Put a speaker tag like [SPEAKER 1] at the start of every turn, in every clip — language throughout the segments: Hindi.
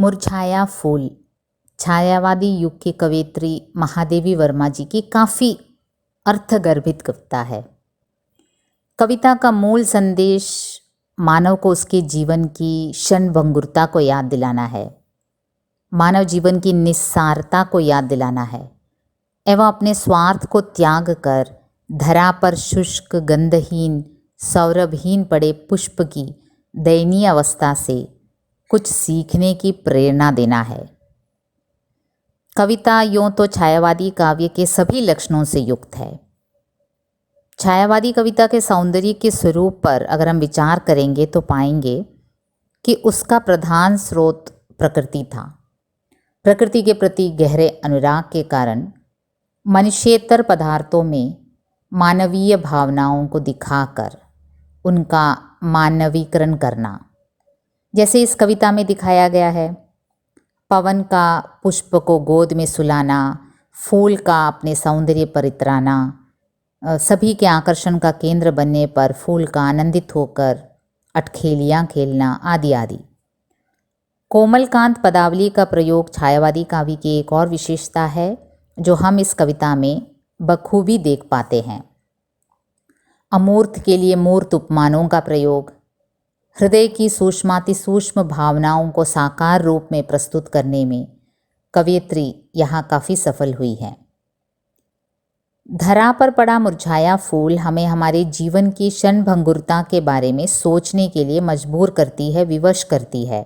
[SPEAKER 1] मुरझाया फूल छायावादी युग की कवयित्री महादेवी वर्मा जी की काफ़ी अर्थगर्भित कविता है। कविता का मूल संदेश मानव को उसके जीवन की क्षणभंगुरता को याद दिलाना है, मानव जीवन की निस्सारता को याद दिलाना है एवं अपने स्वार्थ को त्याग कर धरा पर शुष्क गंधहीन सौरभहीन पड़े पुष्प की दयनीय अवस्था से कुछ सीखने की प्रेरणा देना है। कविता यूँ तो छायावादी काव्य के सभी लक्षणों से युक्त है। छायावादी कविता के सौंदर्य के स्वरूप पर अगर हम विचार करेंगे तो पाएंगे कि उसका प्रधान स्रोत प्रकृति था। प्रकृति के प्रति गहरे अनुराग के कारण मनुष्येतर पदार्थों में मानवीय भावनाओं को दिखाकर उनका मानवीकरण करना, जैसे इस कविता में दिखाया गया है। पवन का पुष्प को गोद में सुलाना, फूल का अपने सौंदर्य पर इतराना, सभी के आकर्षण का केंद्र बनने पर फूल का आनंदित होकर अटखेलियाँ खेलना आदि आदि। कोमलकांत पदावली का प्रयोग छायावादी काव्य की एक और विशेषता है जो हम इस कविता में बखूबी देख पाते हैं। अमूर्त के लिए मूर्त उपमानों का प्रयोग, हृदय की सूक्ष्माति सूक्ष्म भावनाओं को साकार रूप में प्रस्तुत करने में कवयित्री यहाँ काफ़ी सफल हुई है। धरा पर पड़ा मुरझाया फूल हमें हमारे जीवन की क्षणभंगुरता के बारे में सोचने के लिए मजबूर करती है, विवश करती है।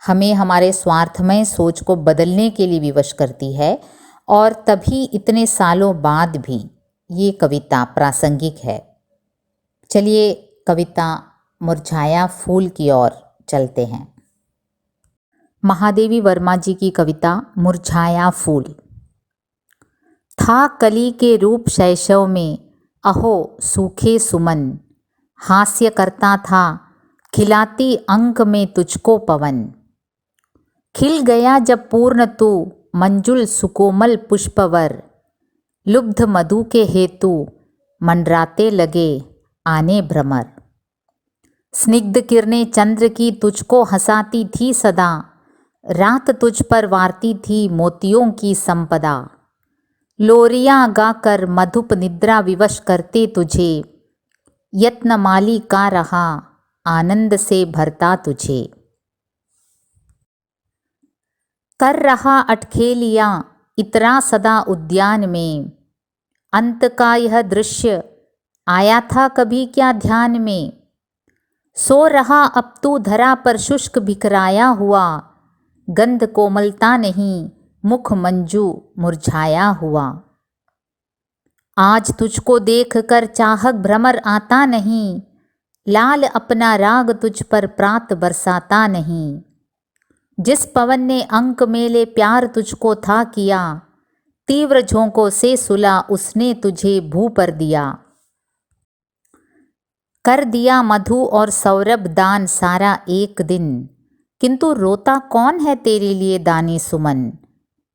[SPEAKER 1] हमें हमारे स्वार्थमय सोच को बदलने के लिए विवश करती है और तभी इतने सालों बाद भी ये कविता प्रासंगिक है। चलिए कविता मुरझाया फूल की ओर चलते हैं। महादेवी वर्मा जी की कविता मुरझाया फूल। था कली के रूप शैशव में अहो सूखे सुमन, हास्य करता था खिलाती अंक में तुझको पवन। खिल गया जब पूर्ण तू मंजुल सुकोमल पुष्पवर, लुब्ध मधु के हेतु मंडराते लगे आने भ्रमर। स्निग्ध किरणें चंद्र की तुझको हंसाती थी सदा, रात तुझ पर वारती थी मोतियों की संपदा। लोरियां गाकर मधुप निद्रा विवश करते तुझे, यत्न माली का रहा आनंद से भरता तुझे। कर रहा अटखेलियां इतरा सदा उद्यान में, अंत का यह दृश्य आया था कभी क्या ध्यान में। सो रहा अब तू धरा पर शुष्क बिखराया हुआ, गंध कोमलता नहीं मुख मंजू मुरझाया हुआ। आज तुझको देख कर चाहक भ्रमर आता नहीं, लाल अपना राग तुझ पर प्रात बरसाता नहीं। जिस पवन ने अंक मेले प्यार तुझको था किया, तीव्र झोंकों से सुला उसने तुझे भू पर दिया। कर दिया मधु और सौरभ दान सारा एक दिन, किंतु रोता कौन है तेरे लिए दानी सुमन।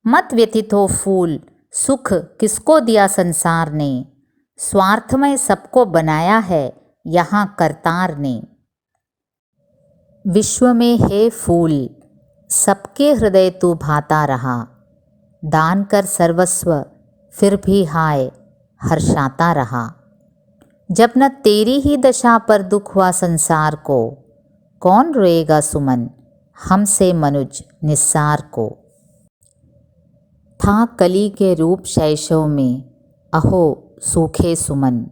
[SPEAKER 1] मत व्यथित हो फूल, सुख किसको दिया संसार ने, स्वार्थमय सबको बनाया है यहाँ करतार ने। विश्व में है फूल सबके हृदय तू भाता रहा, दान कर सर्वस्व फिर भी हाय हर्षाता रहा। जब न तेरी ही दशा पर दुख हुआ संसार को, कौन रोएगा सुमन हमसे मनुज निस्सार को। था कली के रूप शैशव में अहो सूखे सुमन,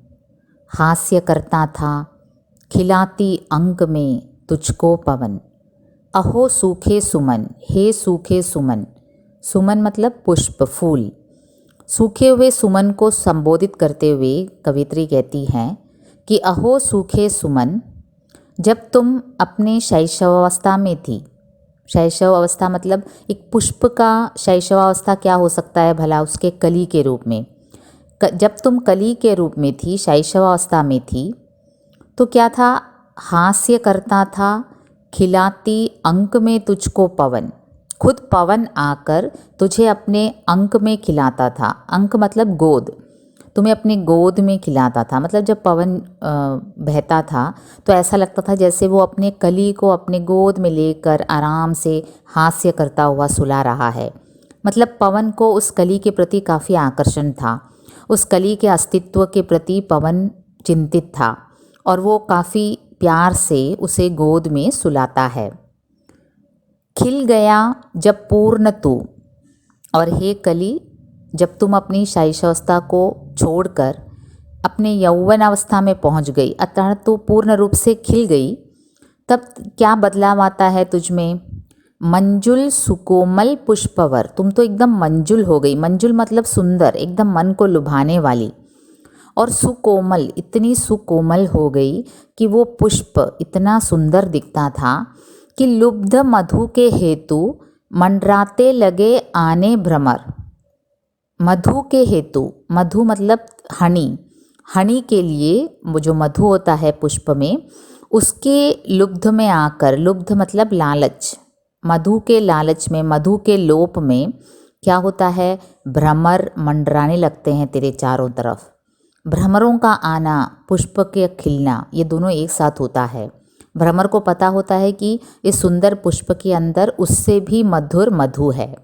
[SPEAKER 1] हास्य करता था खिलाती अंक में तुझको पवन। अहो सूखे सुमन, हे सूखे सुमन, सुमन मतलब पुष्प फूल। सूखे हुए सुमन को संबोधित करते हुए कवित्री कहती हैं कि अहो सूखे सुमन, जब तुम अपने शैशवावस्था में थी। शैशव अवस्था मतलब एक पुष्प का शैशवावस्था क्या हो सकता है भला, उसके कली के रूप में। जब तुम कली के रूप में थी, शैशवावस्था में थी, तो क्या था, हास्य करता था खिलाती अंक में तुझको पवन। खुद पवन आकर तुझे अपने अंक में खिलाता था। अंक मतलब गोद। तुम्हें अपनी गोद में खिलाता था। मतलब जब पवन बहता था तो ऐसा लगता था जैसे वो अपने कली को अपने गोद में लेकर आराम से हास्य करता हुआ सुला रहा है। मतलब पवन को उस कली के प्रति काफ़ी आकर्षण था, उस कली के अस्तित्व के प्रति पवन चिंतित था और वो काफ़ी प्यार से उसे गोद में सुलाता है। खिल गया जब पूर्ण तू, और हे कली, जब तुम अपनी शैशवावस्था को छोड़कर अपने यौवन अवस्था में पहुंच गई, अतः तू पूर्ण रूप से खिल गई, तब क्या बदलाव आता है तुझ में? मंजुल सुकोमल पुष्पवर, तुम तो एकदम मंजुल हो गई। मंजुल मतलब सुंदर, एकदम मन को लुभाने वाली। और सुकोमल, इतनी सुकोमल हो गई कि वो पुष्प इतना सुंदर दिखता था कि लुब्ध मधु के हेतु मंडराते लगे आने भ्रमर। मधु के हेतु, मधु मतलब हनी, हनी के लिए वो जो मधु होता है पुष्प में, उसके लुब्ध में आकर, लुब्ध मतलब लालच, मधु के लालच में, मधु के लोप में क्या होता है? भ्रमर मंडराने लगते हैं तेरे चारों तरफ। भ्रमरों का आना, पुष्प के खिलना, ये दोनों एक साथ होता है। भ्रमर को पता होता है कि इस सुंदर पुष्प के अंदर उससे भी मधुर मधु है।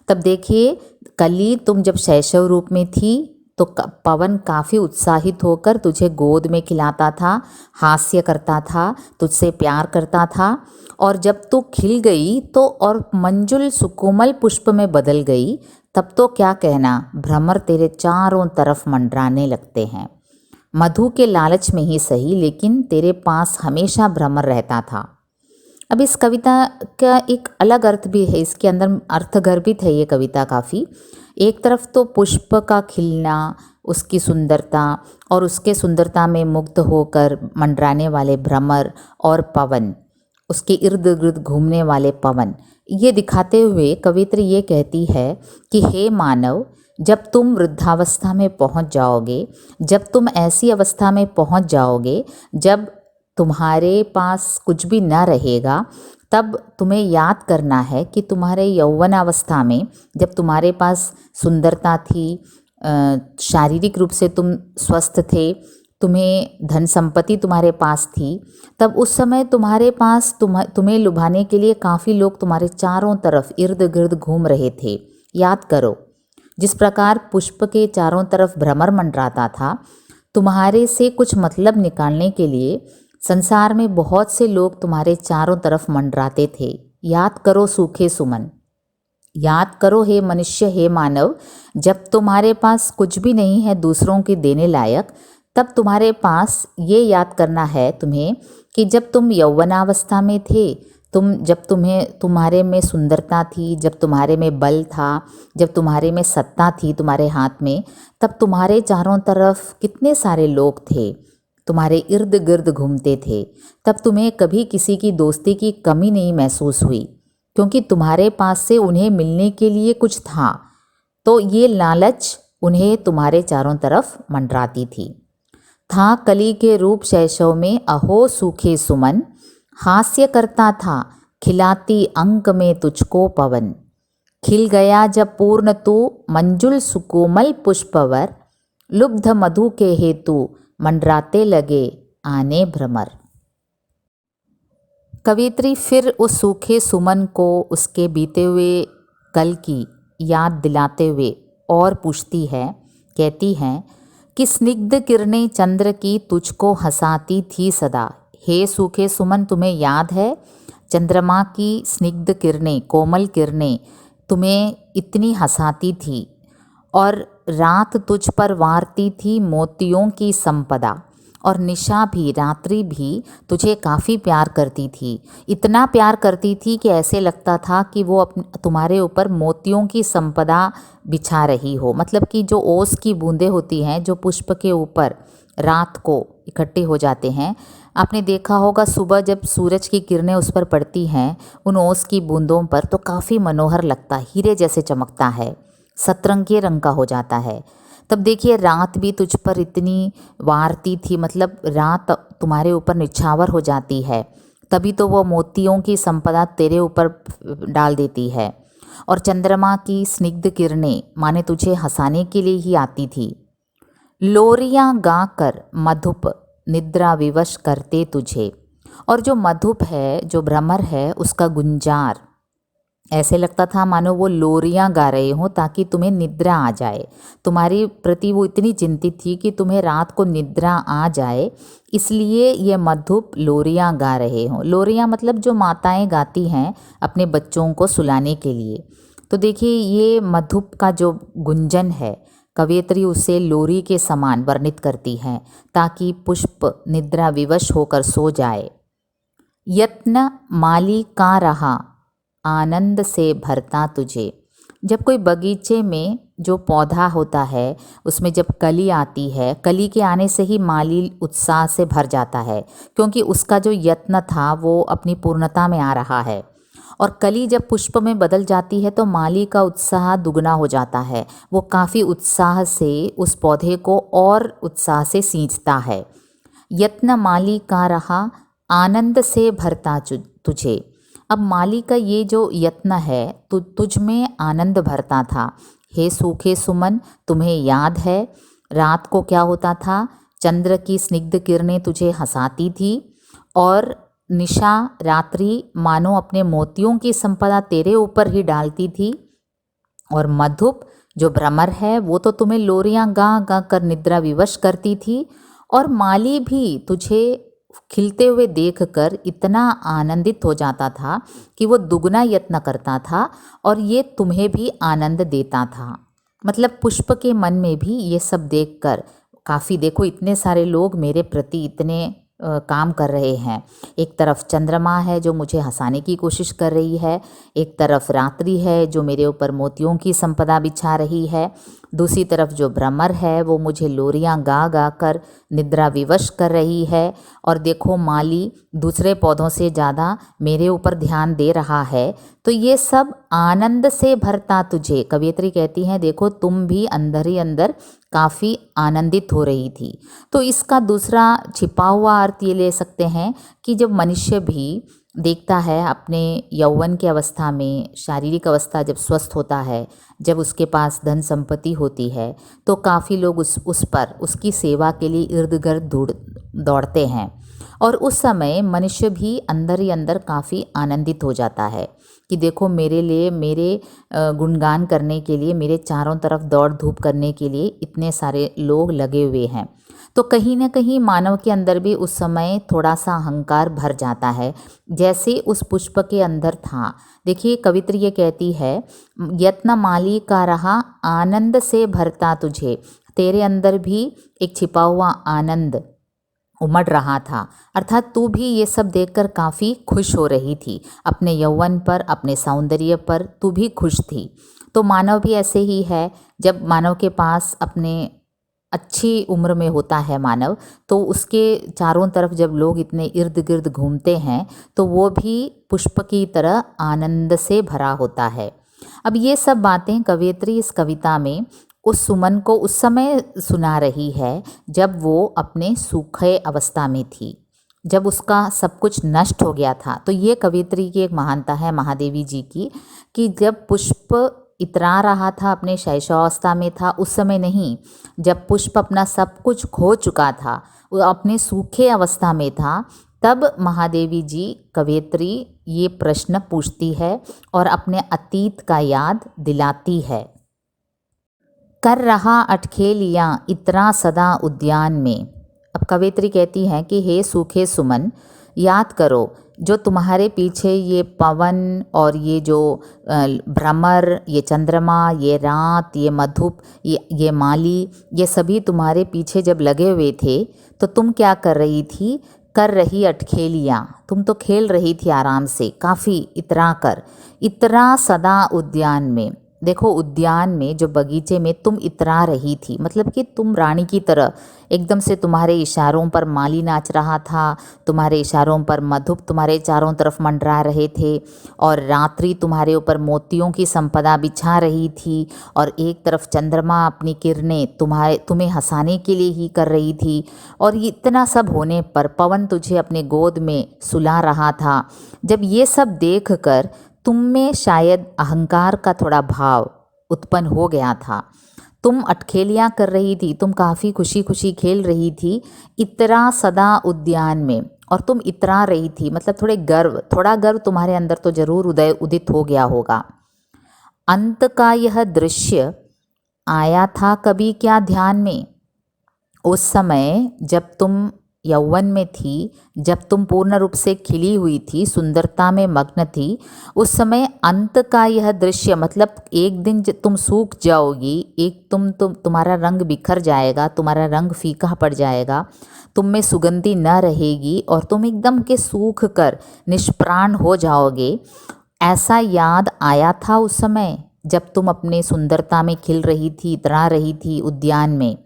[SPEAKER 1] तब देखिए, कली तुम जब शैशव रूप में थी तो पवन काफ़ी उत्साहित होकर तुझे गोद में खिलाता था, हास्य करता था, तुझसे प्यार करता था। और जब तू खिल गई तो और मंजुल सुकोमल पुष्प में बदल गई, तब तो क्या कहना, भ्रमर तेरे चारों तरफ मंडराने लगते हैं। मधु के लालच में ही सही, लेकिन तेरे पास हमेशा भ्रमर रहता था। अब इस कविता का एक अलग अर्थ भी है, इसके अंदर अर्थगर्भित है ये कविता काफ़ी। एक तरफ तो पुष्प का खिलना, उसकी सुंदरता और उसके सुंदरता में मुग्ध होकर मंडराने वाले भ्रमर और पवन, उसके इर्द गिर्द घूमने वाले पवन, ये दिखाते हुए कवित्री ये कहती है कि हे मानव, जब तुम वृद्धावस्था में पहुंच जाओगे, जब तुम ऐसी अवस्था में पहुंच जाओगे जब तुम्हारे पास कुछ भी न रहेगा, तब तुम्हें याद करना है कि तुम्हारे यौवनावस्था में जब तुम्हारे पास सुंदरता थी, शारीरिक रूप से तुम स्वस्थ थे, तुम्हें धन संपत्ति तुम्हारे पास थी, तब उस समय तुम्हारे पास तुम्हें लुभाने के लिए काफ़ी लोग तुम्हारे चारों तरफ इर्द गिर्द घूम रहे थे। याद करो, जिस प्रकार पुष्प के चारों तरफ भ्रमर मंडराता था, तुम्हारे से कुछ मतलब निकालने के लिए संसार में बहुत से लोग तुम्हारे चारों तरफ मंडराते थे। याद करो सूखे सुमन, याद करो हे मनुष्य, हे मानव, जब तुम्हारे पास कुछ भी नहीं है दूसरों के देने लायक, तब तुम्हारे पास ये याद करना है तुम्हें कि जब तुम यौवनावस्था में थे, जब तुम्हारे में सुंदरता थी, जब तुम्हारे में बल था, जब तुम्हारे में सत्ता थी तुम्हारे हाथ में, तब तुम्हारे चारों तरफ कितने सारे लोग थे, तुम्हारे इर्द गिर्द घूमते थे। तब तुम्हें कभी किसी की दोस्ती की कमी नहीं महसूस हुई, क्योंकि तुम्हारे पास से उन्हें मिलने के लिए कुछ था। तो ये लालच उन्हें तुम्हारे चारों तरफ मंडराती थी। था कली के रूप शैशव में अहो सूखे सुमन, हास्य करता था खिलाती अंक में तुझको पवन। खिल गया जब पूर्ण तू मंजुल सुकोमल पुष्पवर, लुब्ध मधु के हेतु मंडराते लगे आने भ्रमर। कवित्री फिर उस सूखे सुमन को उसके बीते हुए कल की याद दिलाते हुए और पूछती है, कहती हैं कि स्निग्ध किरणें चंद्र की तुझको हंसाती थी सदा। हे सूखे सुमन, तुम्हें याद है चंद्रमा की स्निग्ध किरणें, कोमल किरणें तुम्हें इतनी हंसाती थी, और रात तुझ पर वारती थी मोतियों की संपदा, और निशा भी, रात्रि भी तुझे काफ़ी प्यार करती थी। इतना प्यार करती थी कि ऐसे लगता था कि वो तुम्हारे ऊपर मोतियों की संपदा बिछा रही हो। मतलब कि जो ओस की बूंदें होती हैं जो पुष्प के ऊपर रात को इकट्ठे हो जाते हैं, आपने देखा होगा सुबह जब सूरज की किरणें उस पर पड़ती हैं, उन ओस की बूंदों पर, तो काफ़ी मनोहर लगता, हीरे जैसे चमकता है, सतरंगी रंग का हो जाता है। तब देखिए रात भी तुझ पर इतनी वारती थी, मतलब रात तुम्हारे ऊपर निछावर हो जाती है, तभी तो वो मोतियों की संपदा तेरे ऊपर डाल देती है। और चंद्रमा की स्निग्ध किरणें माने तुझे हंसाने के लिए ही आती थी। लोरियां गाकर मधुप निद्रा विवश करते तुझे। और जो मधुप है, जो भ्रमर है, उसका गुंजार ऐसे लगता था मानो वो लोरियां गा रहे हों ताकि तुम्हें निद्रा आ जाए। तुम्हारी प्रति वो इतनी चिंतित थी कि तुम्हें रात को निद्रा आ जाए, इसलिए ये मधुप लोरियां गा रहे हों। लोरियां मतलब जो माताएं गाती हैं अपने बच्चों को सुलाने के लिए। तो देखिए ये मधुप का जो गुंजन है, कवयित्री उसे लोरी के समान वर्णित करती हैं ताकि पुष्प निद्रा विवश होकर सो जाए। यत्न माली का रहा आनंद से भरता तुझे। जब कोई बगीचे में जो पौधा होता है उसमें जब कली आती है, कली के आने से ही माली उत्साह से भर जाता है, क्योंकि उसका जो यत्न था वो अपनी पूर्णता में आ रहा है। और कली जब पुष्प में बदल जाती है तो माली का उत्साह दुगना हो जाता है। वो काफ़ी उत्साह से उस पौधे को और उत्साह से सींचता है। यत्न माली का रहा आनंद से भरता तुझे। अब माली का ये जो यत्न है तो तुझ में आनंद भरता था। हे सूखे सुमन, तुम्हें याद है रात को क्या होता था? चंद्र की स्निग्ध किरणें तुझे हंसाती थी और निशा रात्रि मानो अपने मोतियों की संपदा तेरे ऊपर ही डालती थी। और मधुप जो भ्रमर है वो तो तुम्हें लोरियां गा गा कर निद्रा विवश करती थी। और माली भी तुझे खिलते हुए देखकर इतना आनंदित हो जाता था कि वो दुगना यत्न करता था और ये तुम्हें भी आनंद देता था। मतलब पुष्प के मन में भी ये सब देखकर काफ़ी, देखो इतने सारे लोग मेरे प्रति इतने काम कर रहे हैं। एक तरफ चंद्रमा है जो मुझे हंसाने की कोशिश कर रही है, एक तरफ रात्रि है जो मेरे ऊपर मोतियों की संपदा बिछा रही है, दूसरी तरफ जो भ्रमर है वो मुझे लोरियां गा गा कर निद्रा विवश कर रही है। और देखो माली दूसरे पौधों से ज़्यादा मेरे ऊपर ध्यान दे रहा है। तो ये सब आनंद से भरता तुझे। कवयित्री कहती हैं देखो तुम भी अंदर ही अंदर काफ़ी आनंदित हो रही थी। तो इसका दूसरा छिपा हुआ अर्थ ये ले सकते हैं कि जब मनुष्य भी देखता है अपने यौवन की अवस्था में, शारीरिक अवस्था जब स्वस्थ होता है, जब उसके पास धन संपत्ति होती है, तो काफ़ी लोग उस पर उसकी सेवा के लिए इर्द गिर्द दौड़ते हैं। और उस समय मनुष्य भी अंदर ही अंदर काफ़ी आनंदित हो जाता है कि देखो मेरे लिए, मेरे गुणगान करने के लिए, मेरे चारों तरफ दौड़ धूप करने के लिए इतने सारे लोग लगे हुए हैं। तो कहीं ना कहीं मानव के अंदर भी उस समय थोड़ा सा अहंकार भर जाता है, जैसे उस पुष्प के अंदर था। देखिए कवित्री ये कहती है यत्न माली का रहा आनंद से भरता तुझे। तेरे अंदर भी एक छिपा हुआ आनंद उमड़ रहा था, अर्थात तू भी ये सब देखकर काफ़ी खुश हो रही थी। अपने यौवन पर, अपने सौंदर्य पर तू भी खुश थी। तो मानव भी ऐसे ही है, जब मानव के पास अपने अच्छी उम्र में होता है मानव, तो उसके चारों तरफ जब लोग इतने इर्द गिर्द घूमते हैं तो वो भी पुष्प की तरह आनंद से भरा होता है। अब ये सब बातें कवयित्री इस कविता में उस सुमन को उस समय सुना रही है जब वो अपने सूखे अवस्था में थी, जब उसका सब कुछ नष्ट हो गया था। तो ये कवयित्री की एक महानता है महादेवी जी की, कि जब पुष्प इतरा रहा था, अपने शैशवावस्था में था, उस समय नहीं, जब पुष्प अपना सब कुछ खो चुका था, वो अपने सूखे अवस्था में था, तब महादेवी जी कवयित्री ये प्रश्न पूछती है और अपने अतीत का याद दिलाती है। कर रहा अटखेलियाँ इतरा सदा उद्यान में। अब कवयित्री कहती हैं कि हे सूखे सुमन, याद करो जो तुम्हारे पीछे ये पवन और ये जो भ्रमर, ये चंद्रमा, ये रात, ये मधुप, ये माली, ये सभी तुम्हारे पीछे जब लगे हुए थे तो तुम क्या कर रही थी? कर रही अटखेलियाँ, तुम तो खेल रही थी आराम से, काफ़ी इतरा कर। इतरा सदा उद्यान में, देखो उद्यान में जो बगीचे में तुम इतरा रही थी, मतलब कि तुम रानी की तरह एकदम से, तुम्हारे इशारों पर माली नाच रहा था, तुम्हारे इशारों पर मधुप तुम्हारे चारों तरफ मंडरा रहे थे, और रात्रि तुम्हारे ऊपर मोतियों की संपदा बिछा रही थी, और एक तरफ चंद्रमा अपनी किरणें तुम्हें हंसाने के लिए ही कर रही थी। और ये इतना सब होने पर पवन तुझे अपने गोद में सुला रहा था। जब ये सब देख कर तुम में शायद अहंकार का थोड़ा भाव उत्पन्न हो गया था, तुम अटखेलियाँ कर रही थी, तुम काफ़ी खुशी खुशी खेल रही थी इतरा सदा उद्यान में, और तुम इतरा रही थी, मतलब थोड़ा गर्व तुम्हारे अंदर तो जरूर उदित हो गया होगा। अंत का यह दृश्य आया था कभी क्या ध्यान में। उस समय जब तुम यौवन में थी, जब तुम पूर्ण रूप से खिली हुई थी, सुंदरता में मग्न थी, उस समय अंत का यह दृश्य, मतलब एक दिन तुम सूख जाओगी, एक तुम्हारा रंग बिखर जाएगा, तुम्हारा रंग फीका पड़ जाएगा, तुम में सुगंधी न रहेगी और तुम एकदम के सूख कर निष्प्राण हो जाओगे। ऐसा याद आया था उस समय जब तुम अपने सुंदरता में खिल रही थी, इतरा रही थी उद्यान में।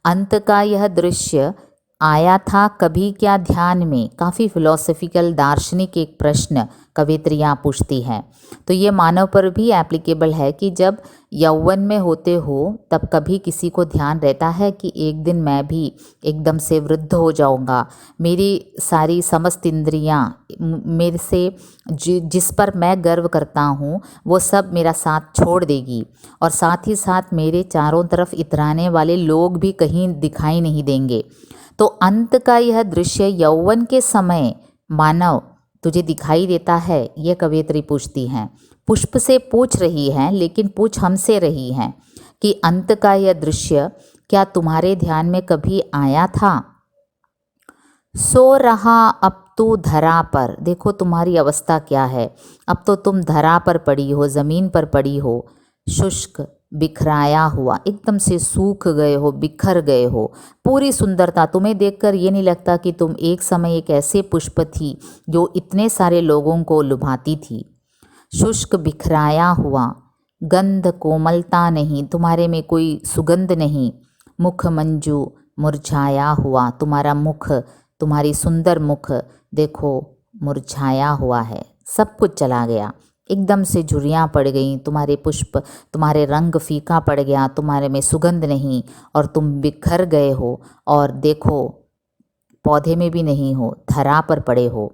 [SPEAKER 1] अंत का यह दृश्य आया था कभी क्या ध्यान में। काफ़ी फिलोसफिकल दार्शनिक एक प्रश्न कवित्रियाँ पूछती हैं। तो ये मानव पर भी एप्लीकेबल है कि जब यौवन में होते हो तब कभी किसी को ध्यान रहता है कि एक दिन मैं भी एकदम से वृद्ध हो जाऊंगा, मेरी सारी समस्त इंद्रियाँ, मेरे से जिस पर मैं गर्व करता हूँ वो सब मेरा साथ छोड़ देगी, और साथ ही साथ मेरे चारों तरफ इतराने वाले लोग भी कहीं दिखाई नहीं देंगे। तो अंत का यह दृश्य यौवन के समय मानव तुझे दिखाई देता है, ये कवियत्री पूछती हैं। पुष्प से पूछ रही हैं, लेकिन पूछ हमसे रही हैं कि अंत का यह दृश्य क्या तुम्हारे ध्यान में कभी आया था। सो रहा अब तू धरा पर, देखो तुम्हारी अवस्था क्या है, अब तो तुम धरा पर पड़ी हो, ज़मीन पर पड़ी हो, शुष्क बिखराया हुआ, एकदम से सूख गए हो, बिखर गए हो। पूरी सुंदरता तुम्हें देखकर ये नहीं लगता कि तुम एक समय एक ऐसे पुष्प थी जो इतने सारे लोगों को लुभाती थी। शुष्क बिखराया हुआ, गंध कोमलता नहीं, तुम्हारे में कोई सुगंध नहीं। मुख मंजू मुरझाया हुआ, तुम्हारा मुख, तुम्हारी सुंदर मुख देखो मुरझाया हुआ है, सब कुछ चला गया, एकदम से झुर्रियाँ पड़ गईं, तुम्हारे पुष्प, तुम्हारे रंग फीका पड़ गया, तुम्हारे में सुगंध नहीं और तुम बिखर गए हो, और देखो पौधे में भी नहीं हो, धरा पर पड़े हो।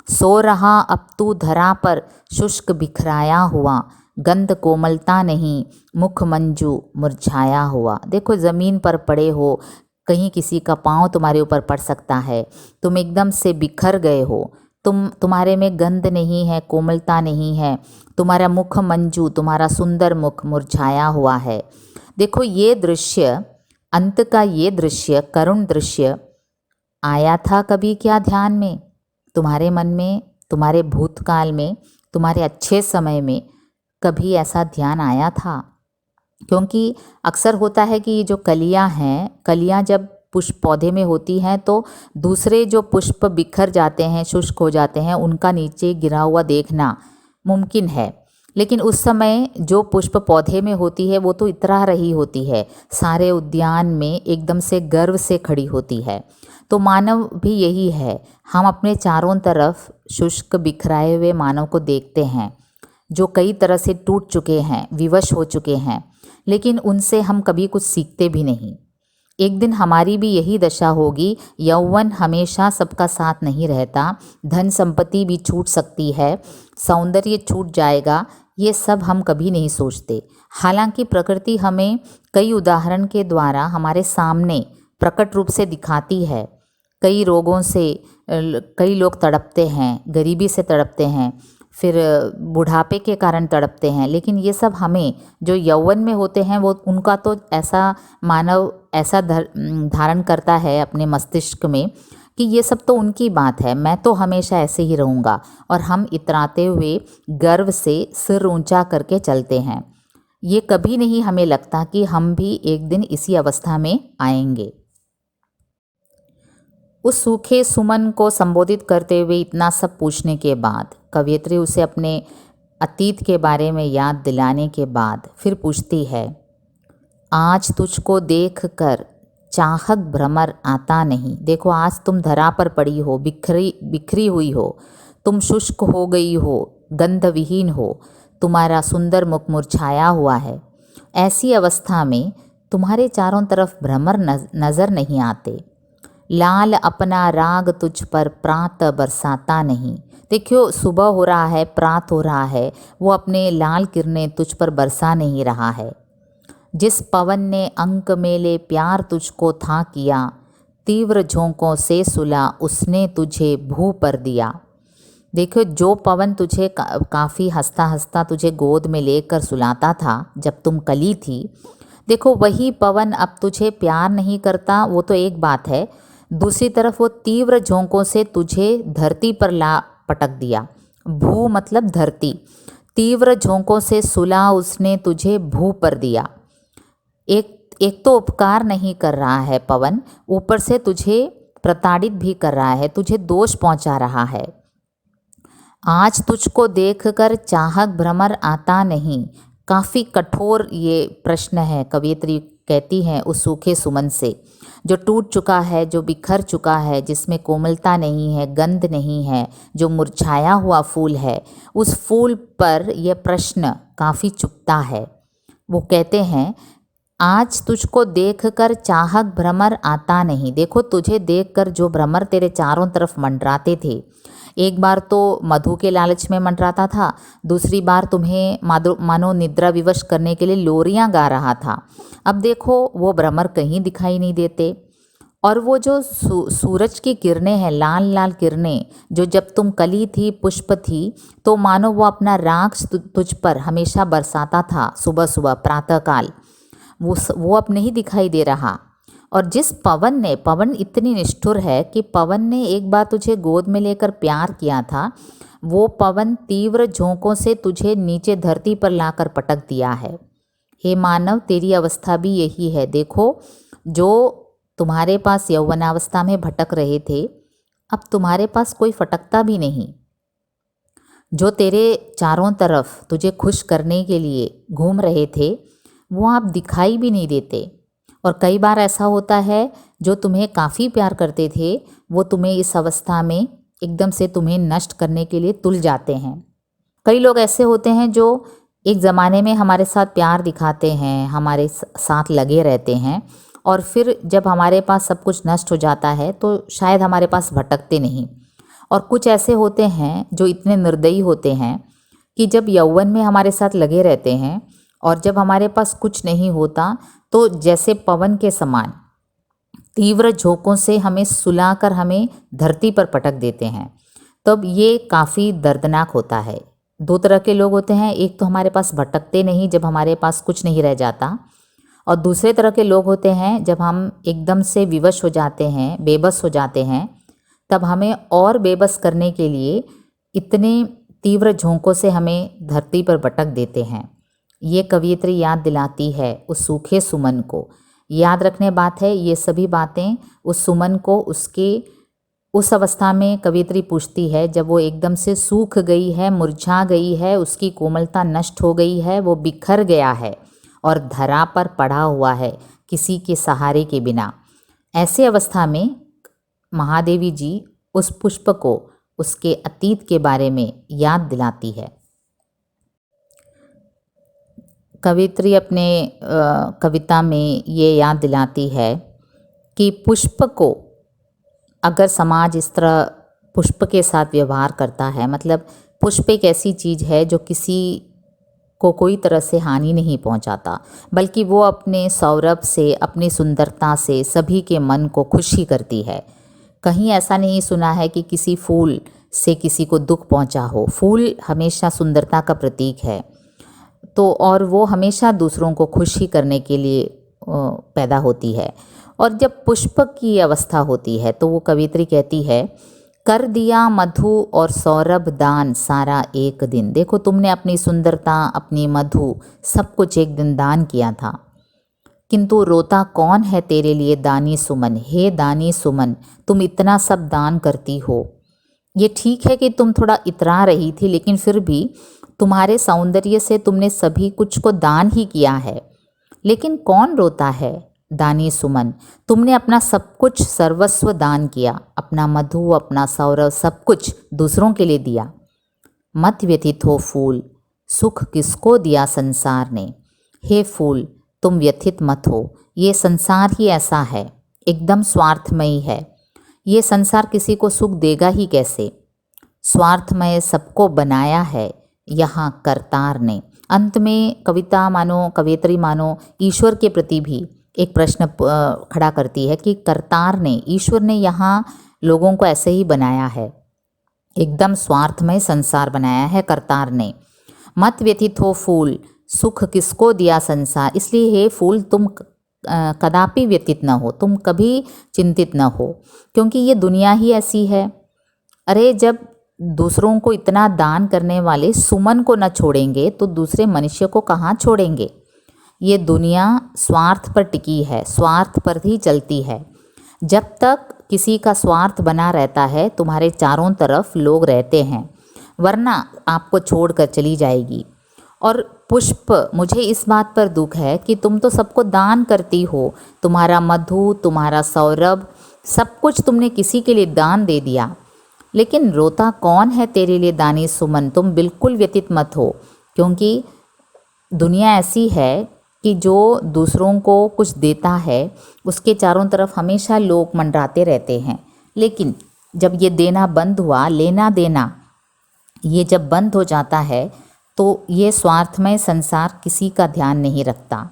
[SPEAKER 1] सो रहा अब तू धरा पर, शुष्क बिखराया हुआ, गंध कोमलता नहीं, मुख मंजू मुरझाया हुआ। देखो ज़मीन पर पड़े हो, कहीं किसी का पाँव तुम्हारे ऊपर पड़ सकता है, तुम एकदम से बिखर गए हो, तुम्हारे में गंध नहीं है, कोमलता नहीं है, तुम्हारा मुख मंजू, तुम्हारा सुंदर मुख मुरझाया हुआ है। देखो ये दृश्य, अंत का ये दृश्य, करुण दृश्य आया था कभी क्या ध्यान में। तुम्हारे मन में, तुम्हारे भूतकाल में, तुम्हारे अच्छे समय में कभी ऐसा ध्यान आया था। क्योंकि अक्सर होता है कि ये जो कलियां हैं, कलियां जब पुष्प पौधे में होती हैं तो दूसरे जो पुष्प बिखर जाते हैं, शुष्क हो जाते हैं, उनका नीचे गिरा हुआ देखना मुमकिन है। लेकिन उस समय जो पुष्प पौधे में होती है वो तो इतरा रही होती है, सारे उद्यान में एकदम से गर्व से खड़ी होती है। तो मानव भी यही है, हम अपने चारों तरफ शुष्क बिखराए हुए मानव को देखते हैं जो कई तरह से टूट चुके हैं, विवश हो चुके हैं, लेकिन उनसे हम कभी कुछ सीखते भी नहीं। एक दिन हमारी भी यही दशा होगी। यौवन हमेशा सबका साथ नहीं रहता, धन संपत्ति भी छूट सकती है, सौंदर्य छूट जाएगा, ये सब हम कभी नहीं सोचते। हालांकि प्रकृति हमें कई उदाहरण के द्वारा हमारे सामने प्रकट रूप से दिखाती है। कई रोगों से कई लोग तड़पते हैं, गरीबी से तड़पते हैं, फिर बुढ़ापे के कारण तड़पते हैं, लेकिन ये सब हमें जो यौवन में होते हैं वो उनका तो ऐसा मानव ऐसा धारण करता है अपने मस्तिष्क में कि ये सब तो उनकी बात है, मैं तो हमेशा ऐसे ही रहूँगा, और हम इतराते हुए गर्व से सिर ऊंचा करके चलते हैं। ये कभी नहीं हमें लगता कि हम भी एक दिन इसी अवस्था में आएंगे। उस सूखे सुमन को संबोधित करते हुए इतना सब पूछने के बाद कवियत्री उसे अपने अतीत के बारे में याद दिलाने के बाद फिर पूछती है, आज तुझको देख कर चाहक भ्रमर आता नहीं। देखो आज तुम धरा पर पड़ी हो, बिखरी हुई हो, तुम शुष्क हो गई हो, गंधविहीन हो, तुम्हारा सुंदर मुख मुरझाया हुआ है। ऐसी अवस्था में तुम्हारे चारों तरफ भ्रमर नज़र नहीं आते। लाल अपना राग तुझ पर प्रात बरसाता नहीं। देखियो सुबह हो रहा है, प्रात हो रहा है, वो अपने लाल किरणें तुझ पर बरसा नहीं रहा है। जिस पवन ने अंक मेले प्यार तुझको था किया, तीव्र झोंकों से सुला उसने तुझे भू पर दिया। देखो, जो पवन तुझे काफ़ी हंसता हंसता तुझे गोद में लेकर सुलाता था जब तुम कली थी, देखो वही पवन अब तुझे प्यार नहीं करता, वो तो एक बात है। दूसरी तरफ वो तीव्र झोंकों से तुझे धरती पर ला पटक दिया। भू मतलब धरती। तीव्र झोंकों से सुला उसने तुझे भू पर दिया। एक तो उपकार नहीं कर रहा है पवन, ऊपर से तुझे प्रताड़ित भी कर रहा है, तुझे दोष पहुंचा रहा है। आज तुझको देखकर चाहक भ्रमर आता नहीं। काफ़ी कठोर ये प्रश्न है, कवयित्री कहती हैं उस सूखे सुमन से, जो टूट चुका है, जो बिखर चुका है, जिसमें कोमलता नहीं है, गंध नहीं है, जो मुरझाया हुआ फूल है, उस फूल पर यह प्रश्न काफ़ी चुभता है। वो कहते हैं, आज तुझको देखकर चाहक भ्रमर आता नहीं। देखो, तुझे देखकर जो भ्रमर तेरे चारों तरफ मंडराते थे, एक बार तो मधु के लालच में मंडराता था, दूसरी बार तुम्हें मानो निद्रा विवश करने के लिए लोरियां गा रहा था, अब देखो वो भ्रमर कहीं दिखाई नहीं देते। और वो जो सूरज की किरणें हैं, लाल लाल किरणें, जो जब तुम कली थी, पुष्प थी, तो मानो वो अपना राख तुझ पर हमेशा बरसाता था, सुबह सुबह प्रातःकाल, वो अब नहीं दिखाई दे रहा। और जिस पवन इतनी निष्ठुर है कि पवन ने एक बार तुझे गोद में लेकर प्यार किया था, वो पवन तीव्र झोंकों से तुझे नीचे धरती पर लाकर पटक दिया है। हे मानव, तेरी अवस्था भी यही है। देखो, जो तुम्हारे पास यौवनावस्था में भटक रहे थे, अब तुम्हारे पास कोई फटकता भी नहीं। जो तेरे चारों तरफ तुझे खुश करने के लिए घूम रहे थे, वो आप दिखाई भी नहीं देते। और कई बार ऐसा होता है, जो तुम्हें काफ़ी प्यार करते थे, वो तुम्हें इस अवस्था में एकदम से तुम्हें नष्ट करने के लिए तुल जाते हैं। कई लोग ऐसे होते हैं जो एक ज़माने में हमारे साथ प्यार दिखाते हैं, हमारे साथ लगे रहते हैं, और फिर जब हमारे पास सब कुछ नष्ट हो जाता है तो शायद हमारे पास भटकते नहीं। और कुछ ऐसे होते हैं जो इतने निर्दयी होते हैं कि जब यौवन में हमारे साथ लगे रहते हैं और जब हमारे पास कुछ नहीं होता तो जैसे पवन के समान तीव्र झोंकों से हमें सुलाकर हमें धरती पर पटक देते हैं। तब ये काफ़ी दर्दनाक होता है। दो तरह के लोग होते हैं, एक तो हमारे पास भटकते नहीं जब हमारे पास कुछ नहीं रह जाता, और दूसरे तरह के लोग होते हैं जब हम एकदम से विवश हो जाते हैं, बेबस हो जाते हैं, तब हमें और बेबस करने के लिए इतने तीव्र झोंकों से हमें धरती पर पटक देते हैं। ये कवयित्री याद दिलाती है उस सूखे सुमन को। याद रखने बात है, ये सभी बातें उस सुमन को उसके उस अवस्था में कवयित्री पूछती है जब वो एकदम से सूख गई है, मुरझा गई है, उसकी कोमलता नष्ट हो गई है, वो बिखर गया है और धरा पर पड़ा हुआ है किसी के सहारे के बिना। ऐसे अवस्था में महादेवी जी उस पुष्प को उसके अतीत के बारे में याद दिलाती है। कवयित्री अपने कविता में ये याद दिलाती है कि पुष्प को अगर समाज इस तरह पुष्प के साथ व्यवहार करता है, मतलब पुष्प एक ऐसी चीज़ है जो किसी को कोई तरह से हानि नहीं पहुंचाता, बल्कि वो अपने सौरभ से, अपनी सुंदरता से सभी के मन को खुशी करती है। कहीं ऐसा नहीं सुना है कि किसी फूल से किसी को दुख पहुंचा हो। फूल हमेशा सुंदरता का प्रतीक है, तो और वो हमेशा दूसरों को खुशी करने के लिए पैदा होती है। और जब पुष्प की अवस्था होती है तो वो कवयित्री कहती है, कर दिया मधु और सौरभ दान सारा एक दिन। देखो, तुमने अपनी सुंदरता, अपनी मधु, सब कुछ एक दिन दान किया था, किंतु रोता कौन है तेरे लिए दानी सुमन। हे दानी सुमन, तुम इतना सब दान करती हो। ये ठीक है कि तुम थोड़ा इतरा रही थी, लेकिन फिर भी तुम्हारे सौंदर्य से तुमने सभी कुछ को दान ही किया है। लेकिन कौन रोता है दानी सुमन, तुमने अपना सब कुछ सर्वस्व दान किया, अपना मधु, अपना सौरभ, सब कुछ दूसरों के लिए दिया। मत व्यथित हो फूल, सुख किसको दिया संसार ने। हे फूल, तुम व्यथित मत हो, ये संसार ही ऐसा है, एकदम स्वार्थमयी है। ये संसार किसी को सुख देगा ही कैसे। स्वार्थमय सबको बनाया है यहाँ करतार ने। अंत में कविता मानो, कवयित्री मानो, ईश्वर के प्रति भी एक प्रश्न खड़ा करती है कि करतार ने, ईश्वर ने यहाँ लोगों को ऐसे ही बनाया है, एकदम स्वार्थमय संसार बनाया है करतार ने। मत व्यथित हो फूल, सुख किसको दिया संसार। इसलिए हे फूल, तुम कदापि व्यतीत न हो, तुम कभी चिंतित न हो, क्योंकि ये दुनिया ही ऐसी है। अरे जब दूसरों को इतना दान करने वाले सुमन को न छोड़ेंगे तो दूसरे मनुष्य को कहाँ छोड़ेंगे। ये दुनिया स्वार्थ पर टिकी है, स्वार्थ पर ही चलती है। जब तक किसी का स्वार्थ बना रहता है तुम्हारे चारों तरफ लोग रहते हैं, वरना आपको छोड़कर चली जाएगी। और पुष्प, मुझे इस बात पर दुख है कि तुम तो सबको दान करती हो, तुम्हारा मधु, तुम्हारा सौरभ, सब कुछ तुमने किसी के लिए दान दे दिया, लेकिन रोता कौन है तेरे लिए दानी सुमन। तुम बिल्कुल व्यतीत मत हो, क्योंकि दुनिया ऐसी है कि जो दूसरों को कुछ देता है उसके चारों तरफ हमेशा लोग मंडराते रहते हैं। लेकिन जब ये देना बंद हुआ, लेना देना ये जब बंद हो जाता है तो ये स्वार्थमय संसार किसी का ध्यान नहीं रखता।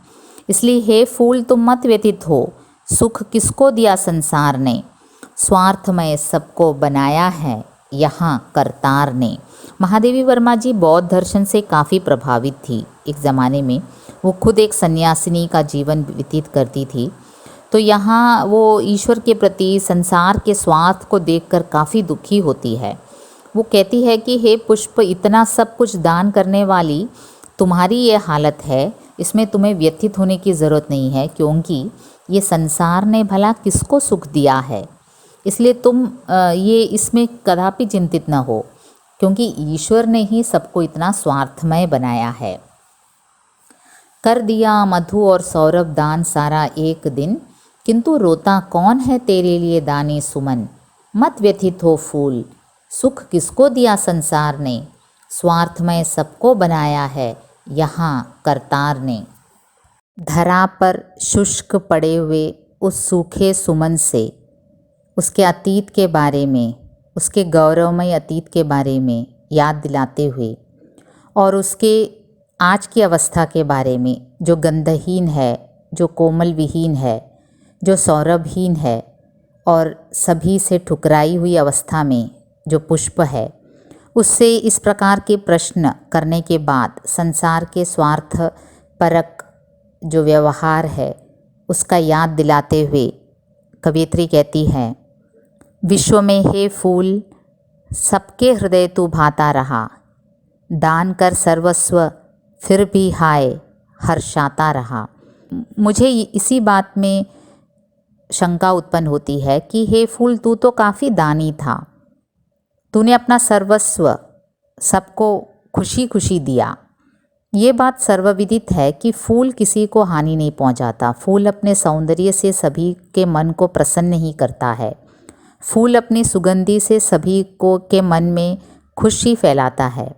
[SPEAKER 1] इसलिए हे फूल, तुम मत व्यतीत हो, सुख किसको दिया संसार ने, स्वार्थमय सबको बनाया है यहाँ करतार ने। महादेवी वर्मा जी बौद्ध दर्शन से काफ़ी प्रभावित थी एक ज़माने में। वो खुद एक सन्यासिनी का जीवन व्यतीत करती थी, तो यहाँ वो ईश्वर के प्रति, संसार के स्वार्थ को देखकर काफ़ी दुखी होती है। वो कहती है कि हे पुष्प, इतना सब कुछ दान करने वाली तुम्हारी ये हालत है, इसमें तुम्हें व्यथित होने की ज़रूरत नहीं है, क्योंकि ये संसार ने भला किसको सुख दिया है। इसलिए तुम ये इसमें कदापि चिंतित न हो, क्योंकि ईश्वर ने ही सबको इतना स्वार्थमय बनाया है। कर दिया मधु और सौरभ दान सारा एक दिन, किंतु रोता कौन है तेरे लिए दानी सुमन। मत व्यथित हो फूल, सुख किसको दिया संसार ने, स्वार्थमय सबको बनाया है यहाँ करतार ने। धरा पर शुष्क पड़े हुए उस सूखे सुमन से, उसके अतीत के बारे में, उसके गौरवमय अतीत के बारे में याद दिलाते हुए, और उसके आज की अवस्था के बारे में, जो गंधहीन है, जो कोमल विहीन है, जो सौरभहीन है, और सभी से ठुकराई हुई अवस्था में जो पुष्प है, उससे इस प्रकार के प्रश्न करने के बाद संसार के स्वार्थ परक जो व्यवहार है उसका याद दिलाते हुए कवयित्री कहती है, विश्व में हे फूल, सबके हृदय तू भाता रहा, दान कर सर्वस्व फिर भी हाय हर्षाता रहा। मुझे इसी बात में शंका उत्पन्न होती है कि हे फूल, तू तो काफ़ी दानी था, तूने अपना सर्वस्व सबको खुशी खुशी दिया। ये बात सर्वविदित है कि फूल किसी को हानि नहीं पहुंचाता। फूल अपने सौंदर्य से सभी के मन को प्रसन्न ही करता है। फूल अपनी सुगंधि से सभी को के मन में खुशी फैलाता है।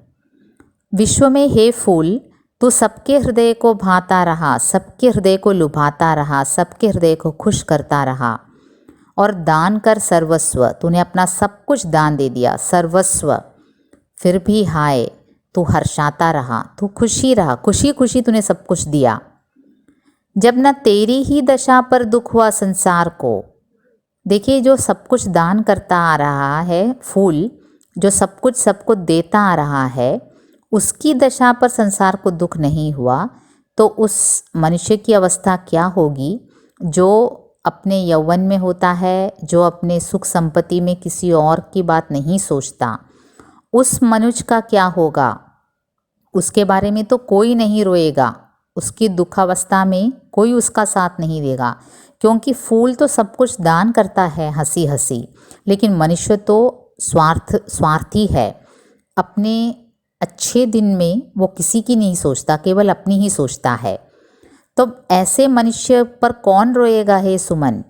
[SPEAKER 1] विश्व में हे फूल, तू सबके हृदय को भाता रहा, सबके हृदय को लुभाता रहा, सबके हृदय को खुश करता रहा, और दान कर सर्वस्व, तूने अपना सब कुछ दान दे दिया, सर्वस्व, फिर भी हाय तू हर्षाता रहा, तू खुशी रहा, खुशी खुशी तूने सब कुछ दिया। जब न तेरी ही दशा पर दुख हुआ संसार को। देखिए, जो सब कुछ दान करता आ रहा है फूल, जो सब कुछ सबको देता आ रहा है, उसकी दशा पर संसार को दुख नहीं हुआ, तो उस मनुष्य की अवस्था क्या होगी जो अपने यौवन में होता है, जो अपने सुख संपत्ति में किसी और की बात नहीं सोचता। उस मनुष्य का क्या होगा, उसके बारे में तो कोई नहीं रोएगा, उसकी दुखावस्था में कोई उसका साथ नहीं देगा, क्योंकि फूल तो सब कुछ दान करता है हंसी हंसी, लेकिन मनुष्य तो स्वार्थी है। अपने अच्छे दिन में वो किसी की नहीं सोचता, केवल अपनी ही सोचता है। तो ऐसे मनुष्य पर कौन रोएगा हे सुमन।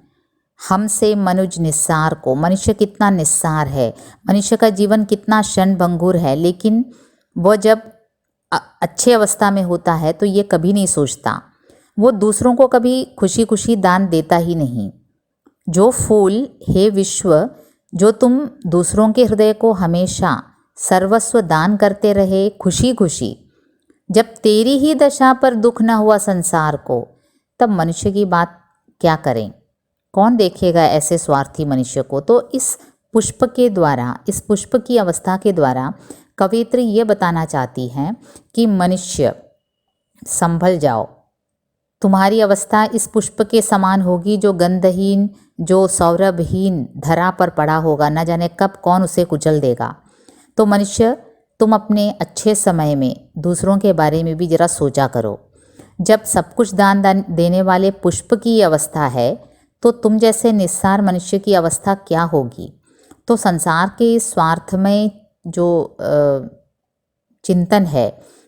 [SPEAKER 1] हमसे मनुज निस्सार को, मनुष्य कितना निस्सार है, मनुष्य का जीवन कितना क्षणभंगुर है, लेकिन वह जब अच्छे अवस्था में होता है तो ये कभी नहीं सोचता, वो दूसरों को कभी खुशी खुशी दान देता ही नहीं। जो फूल हे विश्व, जो तुम दूसरों के हृदय को हमेशा सर्वस्व दान करते रहे खुशी खुशी, जब तेरी ही दशा पर दुख न हुआ संसार को, तब मनुष्य की बात क्या करें? कौन देखेगा ऐसे स्वार्थी मनुष्य को? तो इस पुष्प के द्वारा, इस पुष्प की अवस्था के द्वारा कवयित्री ये बताना चाहती हैं कि मनुष्य संभल जाओ, तुम्हारी अवस्था इस पुष्प के समान होगी जो गंधहीन, जो सौरभहीन धरा पर पड़ा होगा, न जाने कब कौन उसे कुचल देगा। तो मनुष्य, तुम अपने अच्छे समय में दूसरों के बारे में भी जरा सोचा करो। जब सब कुछ दान देने वाले पुष्प की अवस्था है, तो तुम जैसे निस्सार मनुष्य की अवस्था क्या होगी? तो संसार के स्वार्थमय जो चिंतन है,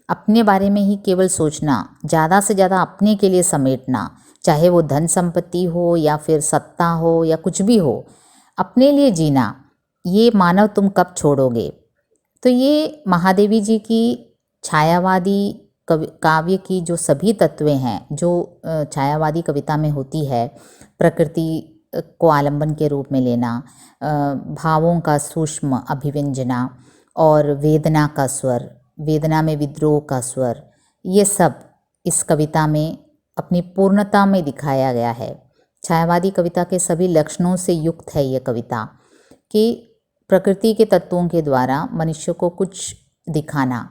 [SPEAKER 1] अपने बारे में ही केवल सोचना, ज़्यादा से ज़्यादा अपने के लिए समेटना, चाहे वो धन संपत्ति हो या फिर सत्ता हो या कुछ भी हो, अपने लिए जीना, ये मानव तुम कब छोड़ोगे? तो ये महादेवी जी की छायावादी काव्य की जो सभी तत्वें हैं, जो छायावादी कविता में होती है, प्रकृति को आलंबन के रूप में लेना, भावों का सूक्ष्म अभिव्यंजना और वेदना का स्वर, वेदना में विद्रोह का स्वर, ये सब इस कविता में अपनी पूर्णता में दिखाया गया है। छायावादी कविता के सभी लक्षणों से युक्त है ये कविता कि प्रकृति के तत्वों के द्वारा मनुष्य को कुछ दिखाना।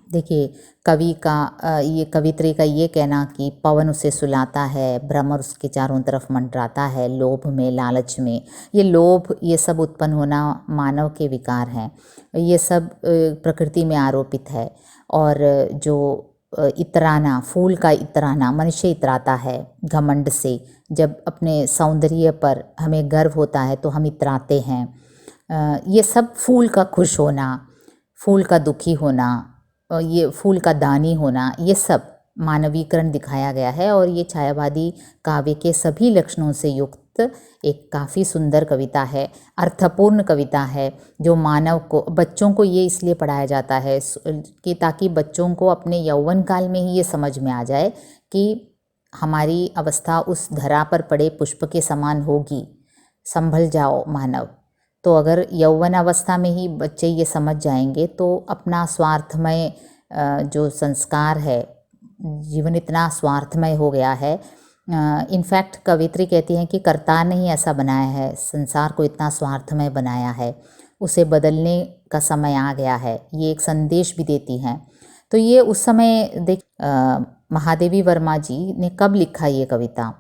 [SPEAKER 1] देखिए, कवि का ये कवित्री का ये कहना कि पवन उसे सुलाता है, भ्रमर उसके चारों तरफ मंडराता है, लोभ में, लालच में, ये लोभ, ये सब उत्पन्न होना मानव के विकार हैं, ये सब प्रकृति में आरोपित है। और जो इतराना, फूल का इतराना, मनुष्य इतराता है घमंड से, जब अपने सौंदर्य पर हमें गर्व होता है तो हम इतराते हैं। ये सब फूल का खुश होना, फूल का दुखी होना, ये फूल का दानी होना, ये सब मानवीकरण दिखाया गया है। और ये छायावादी काव्य के सभी लक्षणों से युक्त एक काफ़ी सुंदर कविता है, अर्थपूर्ण कविता है, जो मानव को, बच्चों को ये इसलिए पढ़ाया जाता है कि ताकि बच्चों को अपने यौवन काल में ही ये समझ में आ जाए कि हमारी अवस्था उस धरा पर पड़े पुष्प के समान होगी। संभल जाओ मानव। तो अगर यौवन अवस्था में ही बच्चे ये समझ जाएंगे तो अपना स्वार्थमय जो संस्कार है, जीवन इतना स्वार्थमय हो गया है। इनफैक्ट कवित्री कहती हैं कि कर्ता ने ही ऐसा बनाया है, संसार को इतना स्वार्थमय बनाया है, उसे बदलने का समय आ गया है, ये एक संदेश भी देती हैं। तो ये उस समय महादेवी वर्मा जी ने कब लिखा ये कविता?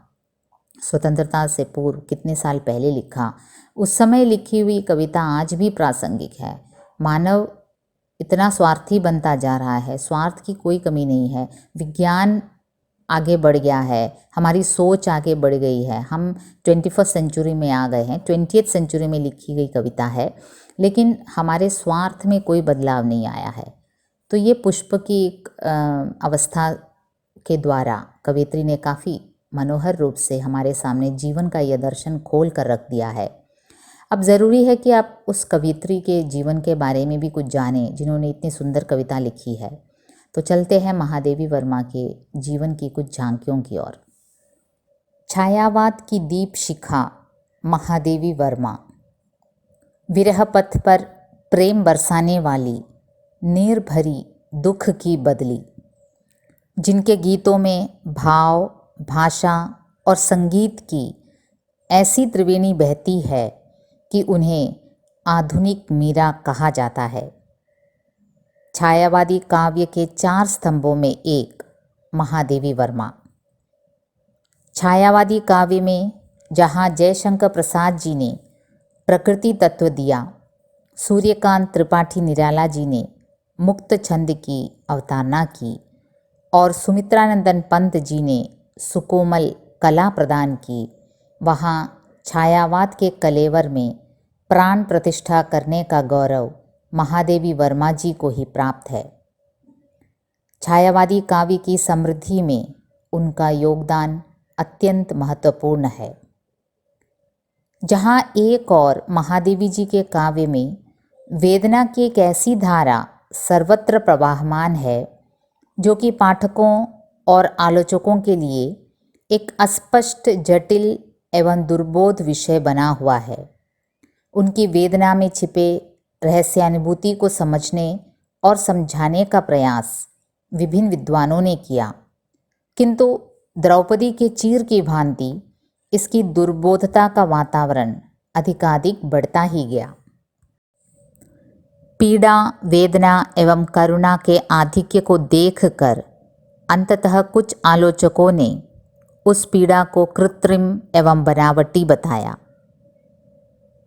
[SPEAKER 1] स्वतंत्रता से पूर्व कितने साल पहले लिखा। उस समय लिखी हुई कविता आज भी प्रासंगिक है। मानव इतना स्वार्थी बनता जा रहा है, स्वार्थ की कोई कमी नहीं है। विज्ञान आगे बढ़ गया है, हमारी सोच आगे बढ़ गई है, हम 21st सेंचुरी में आ गए हैं, 20th सेंचुरी में लिखी गई कविता है, लेकिन हमारे स्वार्थ में कोई बदलाव नहीं आया है। तो ये पुष्प की एक अवस्था के द्वारा कवित्री ने काफ़ी मनोहर रूप से हमारे सामने जीवन का यह दर्शन खोल कर रख दिया है। अब ज़रूरी है कि आप उस कवित्री के जीवन के बारे में भी कुछ जानें जिन्होंने इतनी सुंदर कविता लिखी है। तो चलते हैं महादेवी वर्मा के जीवन की कुछ झांकियों की ओर। छायावाद की दीप शिखा महादेवी वर्मा, विरह पथ पर प्रेम बरसाने वाली, नीर भरी दुख की बदली, जिनके गीतों में भाव, भाषा और संगीत की ऐसी त्रिवेणी बहती है कि उन्हें आधुनिक मीरा कहा जाता है। छायावादी काव्य के 4 स्तंभों में एक महादेवी वर्मा। छायावादी काव्य में जहाँ जयशंकर प्रसाद जी ने प्रकृति तत्व दिया, सूर्यकांत त्रिपाठी निराला जी ने मुक्त छंद की अवतारणा की और सुमित्रानंदन पंत जी ने सुकोमल कला प्रदान की, वहाँ छायावाद के कलेवर में प्राण प्रतिष्ठा करने का गौरव महादेवी वर्मा जी को ही प्राप्त है। छायावादी काव्य की समृद्धि में उनका योगदान अत्यंत महत्वपूर्ण है। जहाँ एक और महादेवी जी के काव्य में वेदना की एक ऐसी धारा सर्वत्र प्रवाहमान है जो कि पाठकों और आलोचकों के लिए एक अस्पष्ट, जटिल एवं दुर्बोध विषय बना हुआ है। उनकी वेदना में छिपे रहस्यानुभूति को समझने और समझाने का प्रयास विभिन्न विद्वानों ने किया, किंतु द्रौपदी के चीर की भांति इसकी दुर्बोधता का वातावरण अधिकाधिक बढ़ता ही गया। पीड़ा, वेदना एवं करुणा के आधिक्य को देखकर अंततः कुछ आलोचकों ने उस पीड़ा को कृत्रिम एवं बनावटी बताया।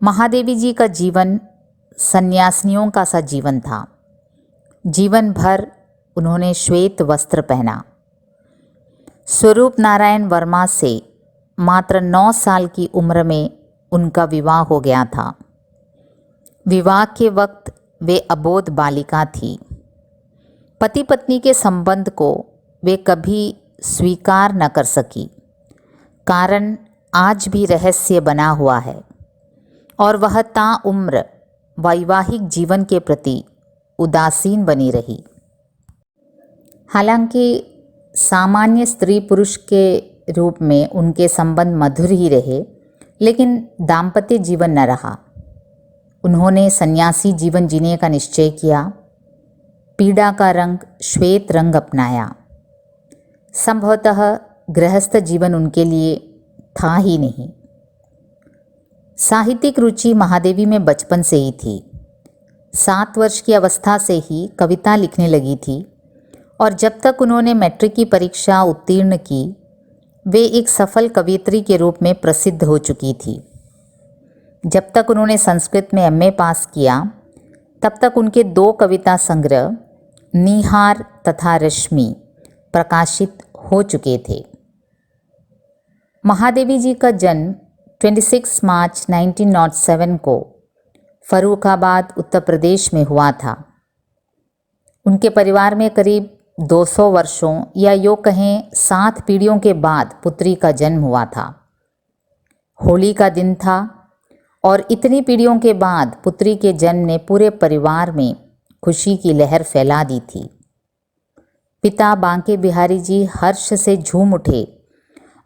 [SPEAKER 1] महादेवी जी का जीवन सन्यासिनियों का सा जीवन था। जीवन भर उन्होंने श्वेत वस्त्र पहना। स्वरूप नारायण वर्मा से मात्र 9 साल की उम्र में उनका विवाह हो गया था। विवाह के वक्त वे अबोध बालिका थी। पति पत्नी के संबंध को वे कभी स्वीकार न कर सकी। कारण आज भी रहस्य बना हुआ है और वह ताउम्र वैवाहिक जीवन के प्रति उदासीन बनी रही। हालांकि सामान्य स्त्री पुरुष के रूप में उनके संबंध मधुर ही रहे, लेकिन दाम्पत्य जीवन न रहा। उन्होंने सन्यासी जीवन जीने का निश्चय किया। पीड़ा का रंग श्वेत रंग अपनाया। संभवतः गृहस्थ जीवन उनके लिए था ही नहीं। साहित्यिक रुचि महादेवी में बचपन से ही थी। 7 वर्ष की अवस्था से ही कविता लिखने लगी थी और जब तक उन्होंने मैट्रिक की परीक्षा उत्तीर्ण की, वे एक सफल कवयित्री के रूप में प्रसिद्ध हो चुकी थी। जब तक उन्होंने संस्कृत में एमए पास किया, तब तक उनके 2 कविता संग्रह निहार तथा रश्मि प्रकाशित हो चुके थे। महादेवी जी का जन्म 26 मार्च 1907 को फर्रुखाबाद उत्तर प्रदेश में हुआ था। उनके परिवार में करीब 200 वर्षों या यूँ कहें 7 पीढ़ियों के बाद पुत्री का जन्म हुआ था। होली का दिन था और इतनी पीढ़ियों के बाद पुत्री के जन्म ने पूरे परिवार में खुशी की लहर फैला दी थी। पिता बांके बिहारी जी हर्ष से झूम उठे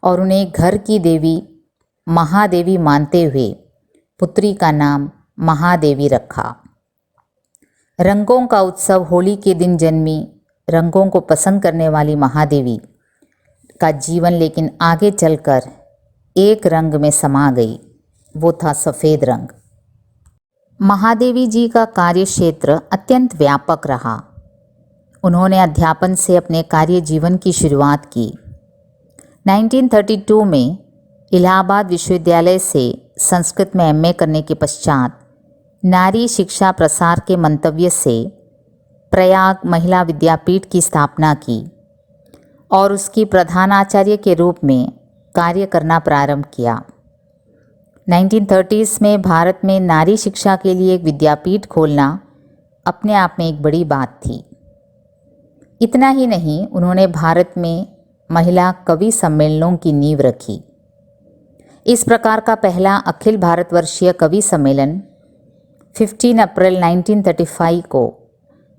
[SPEAKER 1] और उन्हें घर की देवी महादेवी मानते हुए पुत्री का नाम महादेवी रखा। रंगों का उत्सव होली के दिन जन्मी रंगों को पसंद करने वाली महादेवी का जीवन लेकिन आगे चलकर एक रंग में समा गई, वो था सफ़ेद रंग। महादेवी जी का कार्य क्षेत्र अत्यंत व्यापक रहा। उन्होंने अध्यापन से अपने कार्य जीवन की शुरुआत की। 1932 में इलाहाबाद विश्वविद्यालय से संस्कृत में एमए करने के पश्चात नारी शिक्षा प्रसार के मंतव्य से प्रयाग महिला विद्यापीठ की स्थापना की और उसकी प्रधानाचार्य के रूप में कार्य करना प्रारंभ किया। 1930s में भारत में नारी शिक्षा के लिए एक विद्यापीठ खोलना अपने आप में एक बड़ी बात थी। इतना ही नहीं, उन्होंने भारत में महिला कवि सम्मेलनों की नींव रखी। इस प्रकार का पहला अखिल भारतवर्षीय कवि सम्मेलन 15 अप्रैल 1935 को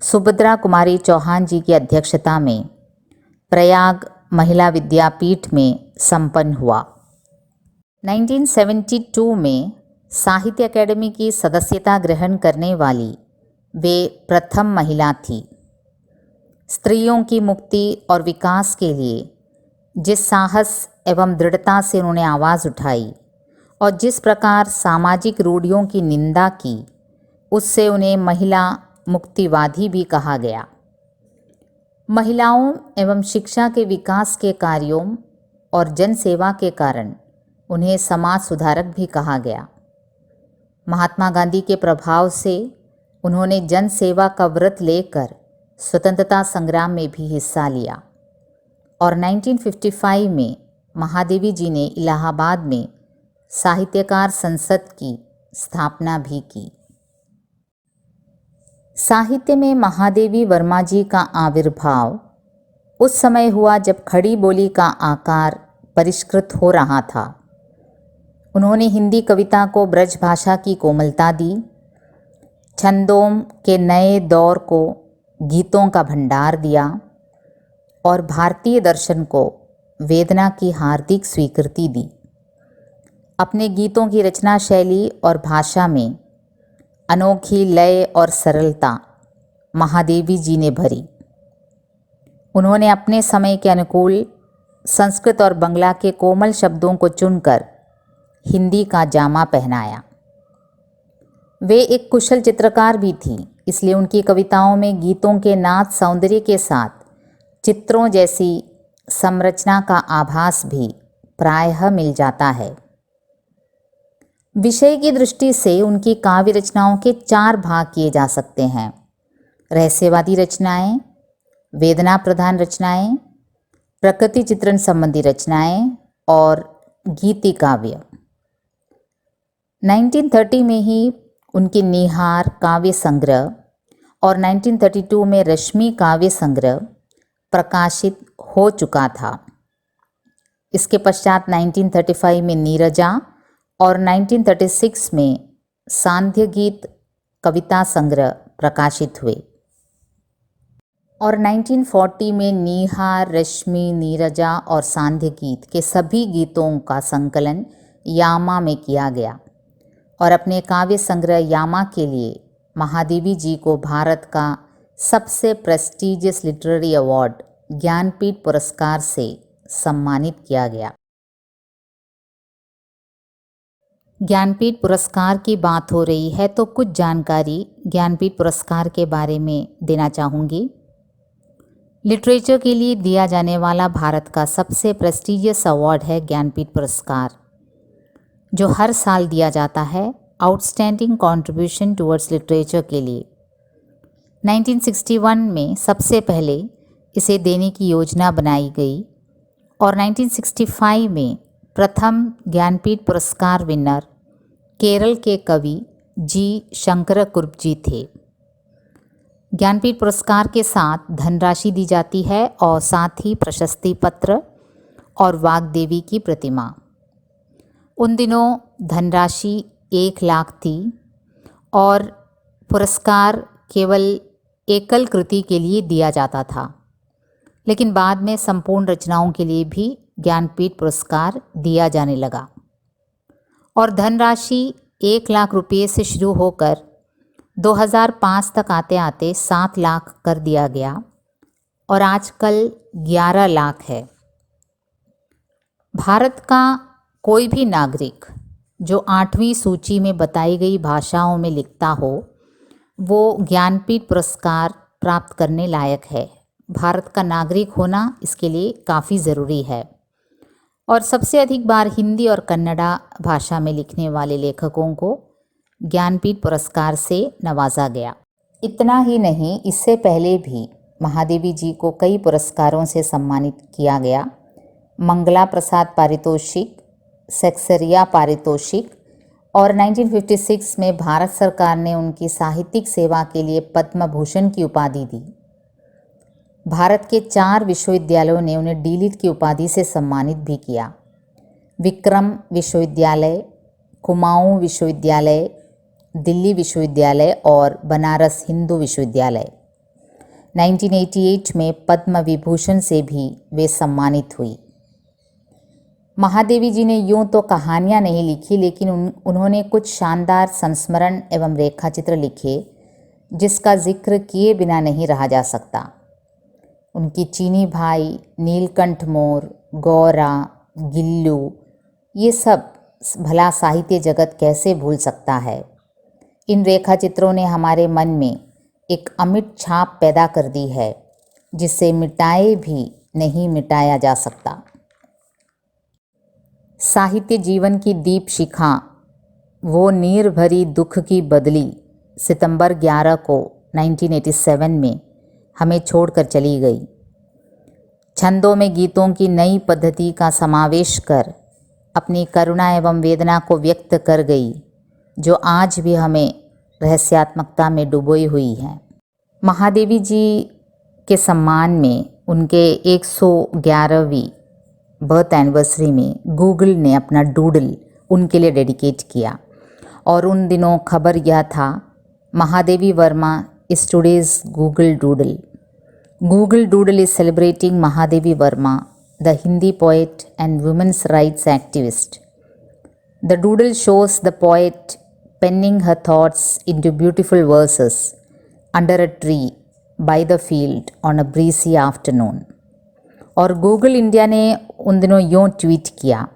[SPEAKER 1] सुभद्रा कुमारी चौहान जी की अध्यक्षता में प्रयाग महिला विद्यापीठ में संपन्न हुआ। 1972 में साहित्य अकेडमी की सदस्यता ग्रहण करने वाली वे प्रथम महिला थी। स्त्रियों की मुक्ति और विकास के लिए जिस साहस एवं दृढ़ता से उन्होंने आवाज़ उठाई और जिस प्रकार सामाजिक रूढ़ियों की निंदा की, उससे उन्हें महिला मुक्तिवादी भी कहा गया। महिलाओं एवं शिक्षा के विकास के कार्यों और जनसेवा के कारण उन्हें समाज सुधारक भी कहा गया। महात्मा गांधी के प्रभाव से उन्होंने जनसेवा का व्रत लेकर स्वतंत्रता संग्राम में भी हिस्सा लिया और 1955 में महादेवी जी ने इलाहाबाद में साहित्यकार संसद की स्थापना भी की। साहित्य में महादेवी वर्मा जी का आविर्भाव उस समय हुआ जब खड़ी बोली का आकार परिष्कृत हो रहा था। उन्होंने हिंदी कविता को ब्रज भाषा की कोमलता दी, छंदों के नए दौर को गीतों का भंडार दिया और भारतीय दर्शन को वेदना की हार्दिक स्वीकृति दी। अपने गीतों की रचना शैली और भाषा में अनोखी लय और सरलता महादेवी जी ने भरी। उन्होंने अपने समय के अनुकूल संस्कृत और बंगला के कोमल शब्दों को चुनकर हिंदी का जामा पहनाया। वे एक कुशल चित्रकार भी थी, इसलिए उनकी कविताओं में गीतों के नाद सौंदर्य के साथ चित्रों जैसी संरचना का आभास भी प्रायः मिल जाता है। विषय की दृष्टि से उनकी काव्य रचनाओं के 4 भाग किए जा सकते हैं: रहस्यवादी रचनाएं, वेदना प्रधान रचनाएं, प्रकृति चित्रण संबंधी रचनाएं और गीति काव्य। 1930 में ही उनकी निहार काव्य संग्रह और 1932 में रश्मि काव्य संग्रह प्रकाशित हो चुका था। इसके पश्चात 1935 में नीरजा और 1936 में सांध्य गीत कविता संग्रह प्रकाशित हुए और 1940 में निहार, रश्मि, नीरजा और सांध्य गीत के सभी गीतों का संकलन यामा में किया गया और अपने काव्य संग्रह यामा के लिए महादेवी जी को भारत का सबसे प्रेस्टिजियस लिटरेरी अवार्ड ज्ञानपीठ पुरस्कार से सम्मानित किया गया। ज्ञानपीठ पुरस्कार की बात हो रही है तो कुछ जानकारी ज्ञानपीठ पुरस्कार के बारे में देना चाहूँगी। लिटरेचर के लिए दिया जाने वाला भारत का सबसे प्रेस्टिजियस अवार्ड है ज्ञानपीठ पुरस्कार, जो हर साल दिया जाता है आउटस्टैंडिंग कंट्रीब्यूशन टुवर्ड्स लिटरेचर के लिए। 1961 में सबसे पहले इसे देने की योजना बनाई गई और 1965 में प्रथम ज्ञानपीठ पुरस्कार विनर केरल के कवि जी शंकर कुरुप जी थे। ज्ञानपीठ पुरस्कार के साथ धनराशि दी जाती है और साथ ही प्रशस्ति पत्र और वाग्देवी की प्रतिमा। उन दिनों धनराशि 1 लाख थी और पुरस्कार केवल एकल कृति के लिए दिया जाता था, लेकिन बाद में संपूर्ण रचनाओं के लिए भी ज्ञानपीठ पुरस्कार दिया जाने लगा और धनराशि 1 लाख रुपये से शुरू होकर 2005 तक आते आते 7 लाख कर दिया गया और आजकल 11 लाख है। भारत का कोई भी नागरिक जो 8वीं सूची में बताई गई भाषाओं में लिखता हो वो ज्ञानपीठ पुरस्कार प्राप्त करने लायक है। भारत का नागरिक होना इसके लिए काफ़ी ज़रूरी है और सबसे अधिक बार हिंदी और कन्नड़ा भाषा में लिखने वाले लेखकों को ज्ञानपीठ पुरस्कार से नवाजा गया। इतना ही नहीं, इससे पहले भी महादेवी जी को कई पुरस्कारों से सम्मानित किया गया। मंगला प्रसाद पारितोषिक, सेक्सरिया पारितोषिक और 1956 में भारत सरकार ने उनकी साहित्यिक सेवा के लिए पद्म भूषण की उपाधि दी। भारत के 4 विश्वविद्यालयों ने उन्हें डीलिट की उपाधि से सम्मानित भी किया। विक्रम विश्वविद्यालय, कुमाऊं विश्वविद्यालय, दिल्ली विश्वविद्यालय और बनारस हिंदू विश्वविद्यालय। 1988 में पद्म विभूषण से भी वे सम्मानित हुई। महादेवी जी ने यूं तो कहानियाँ नहीं लिखी, लेकिन उन्होंने कुछ शानदार संस्मरण एवं रेखाचित्र लिखे जिसका जिक्र किए बिना नहीं रहा जा सकता। उनकी चीनी भाई, नीलकंठ मोर, गौरा, गिल्लू, ये सब भला साहित्य जगत कैसे भूल सकता है। इन रेखाचित्रों ने हमारे मन में एक अमिट छाप पैदा कर दी है जिसे मिटाए भी नहीं मिटाया जा सकता। साहित्य जीवन की दीप शिखा, वो नीर भरी दुख की बदली, सितंबर 11 को 1987 में हमें छोड़कर चली गई। छंदों में गीतों की नई पद्धति का समावेश कर अपनी करुणा एवं वेदना को व्यक्त कर गई, जो आज भी हमें रहस्यात्मकता में डुबोई हुई है। महादेवी जी के सम्मान में उनके 111वीं बर्थ एनिवर्सरी में गूगल ने अपना डूडल उनके लिए डेडिकेट किया और उन दिनों खबर यह था, Mahadevi Verma is today's Google doodle. Google doodle is celebrating Mahadevi Verma, the Hindi poet and women's rights activist. The doodle shows the poet penning her thoughts into beautiful verses under a tree by the field on a breezy afternoon. और गूगल इंडिया ने उन दिनों यूँ ट्वीट किया,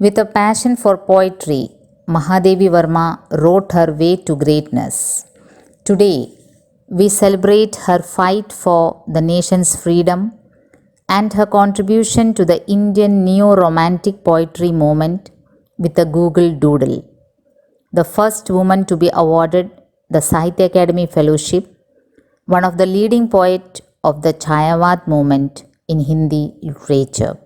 [SPEAKER 1] With a passion for poetry, Mahadevi Verma wrote her way to greatness. Today, we celebrate her fight for the nation's freedom and her contribution to the Indian neo-romantic poetry movement with the Google Doodle, the first woman to be awarded the Sahitya Academy Fellowship, one of the leading poets of the Chayavad movement in Hindi literature.